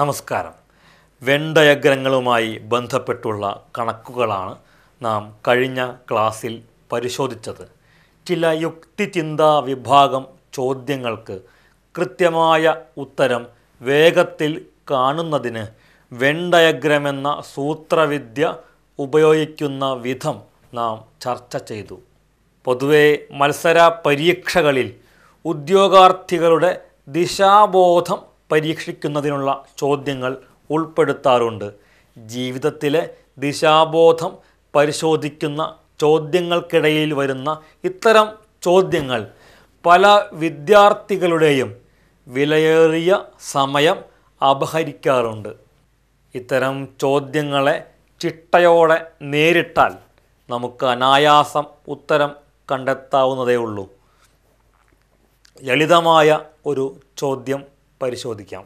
നമസ്കാരം. വെൻ ഡയഗ്രങ്ങളുമായി ബന്ധപ്പെട്ടുള്ള കണക്കുകളാണ് നാം കഴിഞ്ഞ ക്ലാസ്സിൽ പരിശോധിച്ചത്. ചില യുക്തിചിന്താ വിഭാഗം ചോദ്യങ്ങൾക്ക് കൃത്യമായ ഉത്തരം വേഗത്തിൽ കാണുന്നതിന് വെൻ ഡയഗ്രം എന്ന സൂത്രവിദ്യ ഉപയോഗിക്കുന്ന വിധം നാം ചർച്ച ചെയ്തു. പൊതുവെ മത്സര പരീക്ഷകളിൽ ഉദ്യോഗാർത്ഥികളുടെ ദിശാബോധം പരീക്ഷിക്കുന്നതിനുള്ള ചോദ്യങ്ങൾ ഉൾപ്പെടുത്താറുണ്ട്. ജീവിതത്തിലെ ദിശാബോധം പരിശോധിക്കുന്ന ചോദ്യങ്ങൾക്കിടയിൽ വരുന്ന ഇത്തരം ചോദ്യങ്ങൾ പല വിദ്യാർത്ഥികളുടെയും വിലയേറിയ സമയം അപഹരിക്കാറുണ്ട്. ഇത്തരം ചോദ്യങ്ങളെ ചിട്ടയോടെ നേരിട്ടാൽ നമുക്ക് അനായാസം ഉത്തരം കണ്ടെത്താവുന്നതേ ഉള്ളൂ. ലളിതമായ ഒരു ചോദ്യം പരിശോധിക്കാം.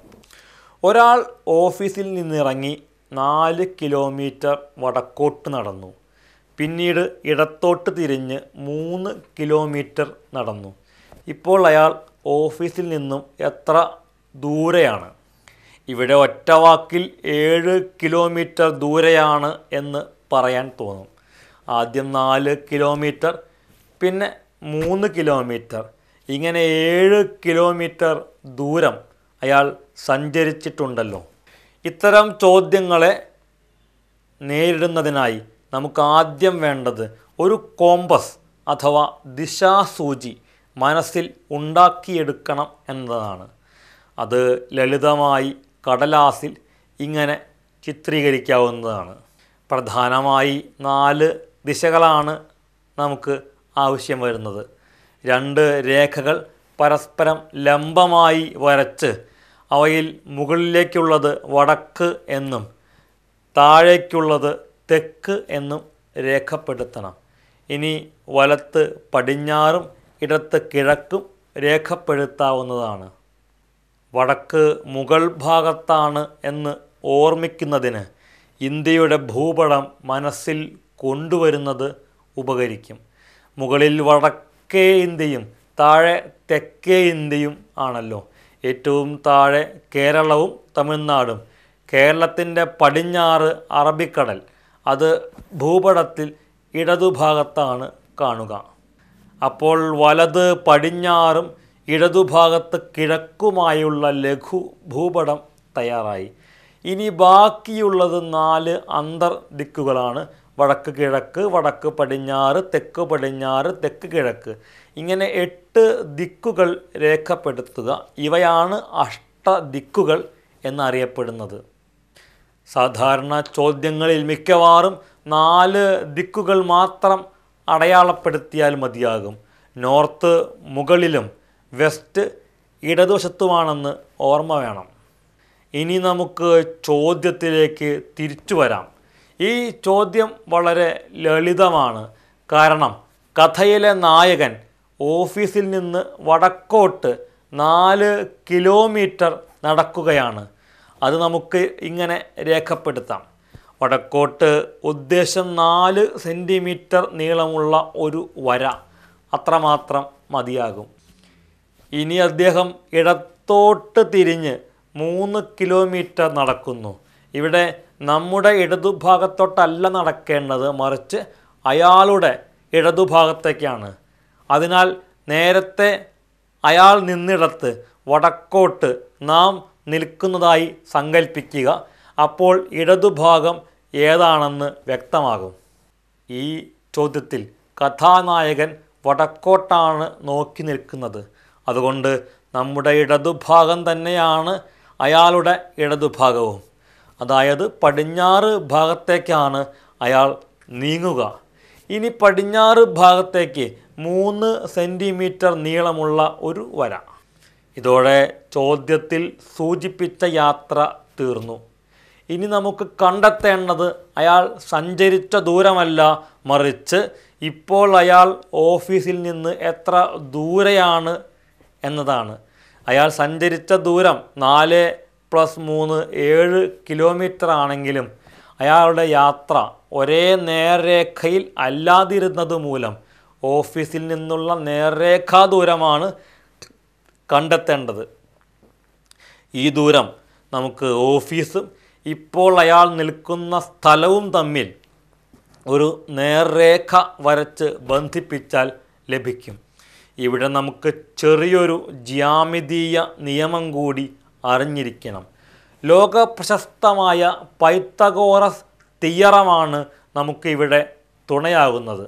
ഒരാൾ ഓഫീസിൽ നിന്നിറങ്ങി 4 കിലോമീറ്റർ വടക്കോട്ട് നടന്നു. പിന്നീട് ഇടത്തോട്ട് തിരിഞ്ഞ് 3 കിലോമീറ്റർ നടന്നു. ഇപ്പോൾ അയാൾ ഓഫീസിൽ നിന്നും എത്ര ദൂരെയാണ്? ഇവിടെ ഒറ്റവാക്കിൽ 7 കിലോമീറ്റർ ദൂരെയാണ് എന്ന് പറയാൻ തോന്നും. ആദ്യം 4 കിലോമീറ്റർ, പിന്നെ 3 കിലോമീറ്റർ, ഇങ്ങനെ 7 കിലോമീറ്റർ ദൂരം അയാൾ സഞ്ചരിച്ചിട്ടുണ്ടല്ലോ. ഇത്തരം ചോദ്യങ്ങളെ നേരിടുന്നതിനായി നമുക്ക് ആദ്യം വേണ്ടത് ഒരു കോമ്പസ് അഥവാ ദിശാസൂചി മനസ്സിൽ ഉണ്ടാക്കിയെടുക്കണം എന്നതാണ്. അത് ലളിതമായി കടലാസിൽ ഇങ്ങനെ ചിത്രീകരിക്കാവുന്നതാണ്. പ്രധാനമായി 4 ദിശകളാണ് നമുക്ക് ആവശ്യം വരുന്നത്. 2 രേഖകൾ പരസ്പരം ലംബമായി വരച്ച് അവയിൽ മുകളിലേക്കുള്ളത് വടക്ക് എന്നും താഴേക്കുള്ളത് തെക്ക് എന്നും രേഖപ്പെടുത്തണം. ഇനി വലത്ത് പടിഞ്ഞാറും ഇടത്ത് കിഴക്കും രേഖപ്പെടുത്താവുന്നതാണ്. വടക്ക് മുകൾ ഭാഗത്താണ് എന്ന് ഓർമ്മിക്കുന്നതിന് ഇന്ത്യയുടെ ഭൂപടം മനസ്സിൽ കൊണ്ടുവരുന്നത് ഉപകരിക്കും. മുകളിൽ വടക്കേ ഇന്ത്യയും താഴെ തെക്കേ ഇന്ത്യയും ആണല്ലോ. ഏറ്റവും താഴെ കേരളവും തമിഴ്നാടും, കേരളത്തിൻ്റെ പടിഞ്ഞാറ് അറബിക്കടൽ, അത് ഭൂപടത്തിൽ ഇടതുഭാഗത്താണ് കാണുക. അപ്പോൾ വലത് പടിഞ്ഞാറും ഇടതുഭാഗത്ത് കിഴക്കുമായുള്ള ലഘു ഭൂപടം തയ്യാറായി. ഇനി ബാക്കിയുള്ളത് 4 അന്തർ ദിക്കുകളാണ്. വടക്ക് കിഴക്ക്, വടക്ക് പടിഞ്ഞാറ്, തെക്ക് പടിഞ്ഞാറ്, തെക്ക് കിഴക്ക്, ഇങ്ങനെ 8 ദിക്കുകൾ രേഖപ്പെടുത്തുക. ഇവയാണ് അഷ്ടദിക്കുകൾ എന്നറിയപ്പെടുന്നത്. സാധാരണ ചോദ്യങ്ങളിൽ മിക്കവാറും 4 ദിക്കുകൾ മാത്രം അടയാളപ്പെടുത്തിയാൽ മതിയാകും. നോർത്ത് മുകളിലും വെസ്റ്റ് ഇടതുവശത്തുമാണെന്ന് ഓർമ്മ വേണം. ഇനി നമുക്ക് ചോദ്യത്തിലേക്ക് തിരിച്ചു വരാം. ഈ ചോദ്യം വളരെ ലളിതമാണ്. കാരണം കഥയിലെ നായകൻ ഓഫീസിൽ നിന്ന് വടക്കോട്ട് 4 കിലോമീറ്റർ നടക്കുകയാണ്. അത് നമുക്ക് ഇങ്ങനെ രേഖപ്പെടുത്താം. വടക്കോട്ട് ഉദ്ദേശം 4 സെൻറ്റിമീറ്റർ നീളമുള്ള ഒരു വര, അത്രമാത്രം മതിയാകും. ഇനി അദ്ദേഹം ഇടത്തോട്ട് തിരിഞ്ഞ് 3 കിലോമീറ്റർ നടക്കുന്നു. ഇവിടെ നമ്മുടെ ഇടതുഭാഗത്തോട്ടല്ല നടക്കേണ്ടത്, മറിച്ച് അയാളുടെ ഇടതുഭാഗത്തേക്കാണ്. അതിനാൽ നേരത്തെ അയാൾ നിന്നിടത്ത് വടക്കോട്ട് നാം നിൽക്കുന്നതായി സങ്കല്പിക്കുക. അപ്പോൾ ഇടതുഭാഗം ഏതാണെന്ന് വ്യക്തമാകും. ഈ ചോദ്യത്തിൽ കഥാനായകൻ വടക്കോട്ടാണ് നോക്കി നിൽക്കുന്നത്. അതുകൊണ്ട് നമ്മുടെ ഇടതുഭാഗം തന്നെയാണ് അയാളുടെ ഇടതുഭാഗവും. അതായത് പടിഞ്ഞാറ് ഭാഗത്തേക്കാണ് അയാൾ നീങ്ങുക. ഇനി പടിഞ്ഞാറ് ഭാഗത്തേക്ക് 3 സെൻറ്റിമീറ്റർ നീളമുള്ള ഒരു വര. ഇതോടെ ചോദ്യത്തിൽ സൂചിപ്പിച്ച യാത്ര തീർന്നു. ഇനി നമുക്ക് കണ്ടെത്തേണ്ടത് അയാൾ സഞ്ചരിച്ച ദൂരമല്ല, മറിച്ച് ഇപ്പോൾ അയാൾ ഓഫീസിൽ നിന്ന് എത്ര ദൂരെയാണ് എന്നതാണ്. അയാൾ സഞ്ചരിച്ച ദൂരം 4 + 3 7 കിലോമീറ്റർ ആണെങ്കിലും അയാളുടെ യാത്ര ഒരേ നേർരേഖയിൽ അല്ലാതിരുന്നത് മൂലം ഓഫീസിൽ നിന്നുള്ള നേർരേഖാ ദൂരമാണ് കണ്ടെത്തേണ്ടത്. ഈ ദൂരം നമുക്ക് ഓഫീസും ഇപ്പോൾ അയാൾ നിൽക്കുന്ന സ്ഥലവും തമ്മിൽ ഒരു നേർരേഖ വരച്ച് ബന്ധിപ്പിച്ചാൽ ലഭിക്കും. ഇവിടെ നമുക്ക് ചെറിയൊരു ജ്യാമിതീയ നിയമം കൂടി അറിഞ്ഞിരിക്കണം. ലോകപ്രശസ്തമായ പൈത്തഗോറസ് തിയറമാണ് നമുക്കിവിടെ തുണയാകുന്നത്.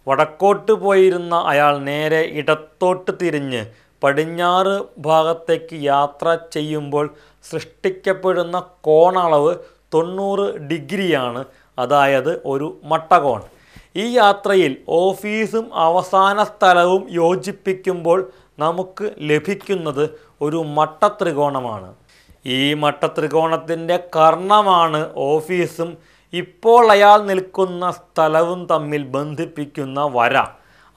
വടക്കോട്ട് പോയിരുന്ന അയാൾ നേരെ ഇടത്തോട്ട് തിരിഞ്ഞ് പടിഞ്ഞാറ് ഭാഗത്തേക്ക് യാത്ര ചെയ്യുമ്പോൾ സൃഷ്ടിക്കപ്പെടുന്ന കോണളവ് 90 ഡിഗ്രിയാണ്, അതായത് ഒരു മട്ടകോൺ. ഈ യാത്രയിൽ ഓഫീസും അവസാന സ്ഥലവും യോജിപ്പിക്കുമ്പോൾ നമുക്ക് ലഭിക്കുന്നത് ഒരു മട്ടത്രികോണമാണ്. ഈ മട്ടത്രികോണത്തിൻ്റെ കർണമാണ് ഓഫീസും ഇപ്പോൾ അയാൾ നിൽക്കുന്ന സ്ഥലവും തമ്മിൽ ബന്ധിപ്പിക്കുന്ന വര.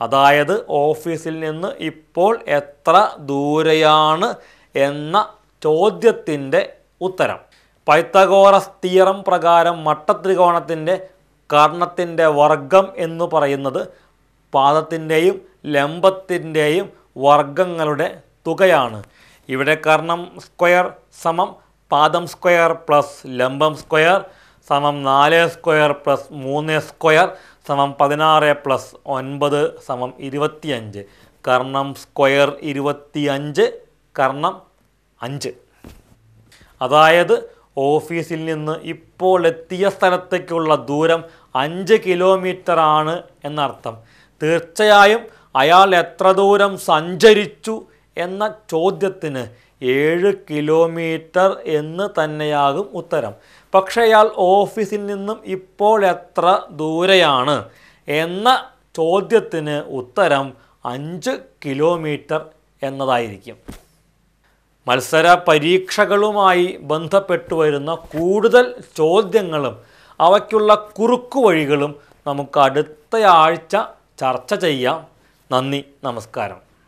അതായത് ഓഫീസിൽ നിന്ന് ഇപ്പോൾ എത്ര ദൂരെയാണ് എന്ന ചോദ്യത്തിൻ്റെ ഉത്തരം. പൈത്തഗോറസ് തിയറം പ്രകാരം മട്ടത്രികോണത്തിൻ്റെ കർണത്തിൻ്റെ വർഗം എന്ന് പറയുന്നത് പാദത്തിൻ്റെയും ലംബത്തിൻ്റെയും വർഗങ്ങളുടെ തുകയാണ്. ഇവിടെ കർണം സ്ക്വയർ സമം പാദം സ്ക്വയർ പ്ലസ് ലംബം സ്ക്വയർ സമം 4 സ്ക്വയർ പ്ലസ് 3 സ്ക്വയർ സമം 16 പ്ലസ് 9 സമം 25. കർണം സ്ക്വയർ 25, കർണം 5. അതായത് ഓഫീസിൽ നിന്ന് ഇപ്പോൾ എത്തിയ സ്ഥലത്തേക്കുള്ള ദൂരം 5 കിലോമീറ്റർ ആണ് എന്നർത്ഥം. തീർച്ചയായും അയാൾ എത്ര ദൂരം സഞ്ചരിച്ചു എന്ന ചോദ്യത്തിന് 7 കിലോമീറ്റർ എന്ന് തന്നെയാകും ഉത്തരം. പക്ഷേ അയാൾ ഓഫീസിൽ നിന്നും ഇപ്പോൾ എത്ര ദൂരെയാണ് എന്ന ചോദ്യത്തിന് ഉത്തരം 5 കിലോമീറ്റർ എന്നതായിരിക്കും. മത്സര പരീക്ഷകളുമായി ബന്ധപ്പെട്ടു വരുന്ന കൂടുതൽ ചോദ്യങ്ങളും അവയ്ക്കുള്ള കുറുക്കുവഴികളും നമുക്ക് അടുത്ത ആഴ്ച ചർച്ച ചെയ്യാം. നന്ദി, നമസ്കാരം.